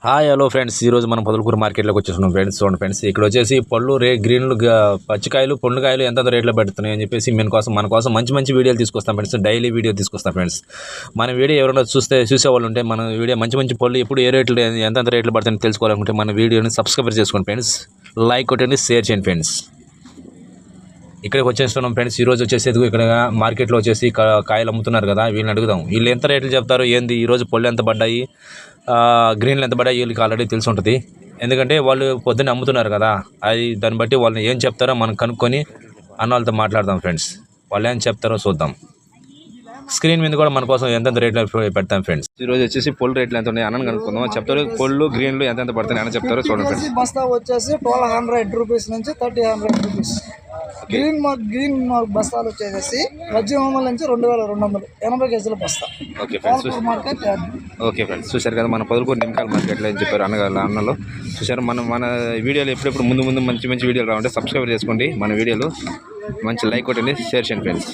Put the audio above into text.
Hi hello friends, ఈరోజు మనం పొదలకూరు మార్కెట్లోకి వచ్చేస్తున్నాం ఫ్రెండ్స్. చూడండి ఫ్రెండ్స్, ఇక్కడ వచ్చేసి పళ్ళు గ్రీన్లు పచ్చికాయలు పండుకాయలు ఎంత రేట్లో పెడుతున్నాయి అని చెప్పేసి మన కోసం మంచి వీడియోలు తీసుకొస్తాం ఫ్రెండ్స్. డైలీ వీడియో తీసుకొస్తాం ఫ్రెండ్స్. మన వీడియో ఎవరైనా చూసేవాళ్ళు ఉంటే మన వీడియో మంచి పళ్ళు ఎప్పుడు ఏ రేట్లు ఎంత రేట్లు పడుతుందో తెలుసుకోవాలనుకుంటే మన వీడియోని సబ్స్క్రైబ్ చేసుకోండి ఫ్రెండ్స్. లైక్ కొట్టండి, షేర్ చేయండి ఫ్రెండ్స్. ఇక్కడికి వచ్చేస్తున్నాం ఫ్రెండ్స్. ఈరోజు వచ్చేసి ఇక్కడ మార్కెట్లో వచ్చేసి కాయలు అమ్ముతున్నారు కదా, వీళ్ళని అడుగుదాం వీళ్ళు ఎంత రేట్లు చెప్తారు, ఏంది ఈరోజు పళ్ళు ఎంత పడ్డాయి, గ్రీన్లు ఎంత పడ్డాయి వీళ్ళకి ఆల్రెడీ తెలిసి ఉంటుంది. ఎందుకంటే వాళ్ళు పొద్దున్నే అమ్ముతున్నారు కదా, అది దాన్ని బట్టి వాళ్ళని ఏం చెప్తారో మనం కనుక్కొని అన్న వాళ్ళతో మాట్లాడదాం ఫ్రెండ్స్. వాళ్ళు ఏం చెప్తారో చూద్దాం. స్క్రీన్ మీద కూడా మన కోసం ఎంత రేట్లు పెడతాం ఫ్రెండ్స్. ఈరోజు వచ్చేసి పళ్ళు రేట్లు ఎంత ఉన్నాయి అన్న కనుక్కుందాం. చెప్తారు పళ్ళు గ్రీన్లు ఎంత పడుతున్నాయి అని చెప్తారో చూడండి ఫ్రెండ్స్. బస్తా వచ్చేసి 1200 రూపీస్ నుంచి 1300 రూపీస్. గ్రీన్ బస్తాలు వచ్చేసి మధ్యమూల నుంచి 2280 కేజీల బస్తా. ఓకే ఫ్రెండ్స్, ఓకే ఫ్రెండ్స్, చూశారు కదా మన పొదలకూరు నిమ్మకాయల మార్కెట్లో అని చెప్పారు అన్నలు. చూశారు మన వీడియోలు ఎప్పుడెప్పుడు ముందు మంచి వీడియోలు రావాలంటే సబ్స్క్రైబ్ చేసుకోండి. మన వీడియోలు మంచి లైక్ కొట్టండి, షేర్ చేయండి ఫ్రెండ్స్.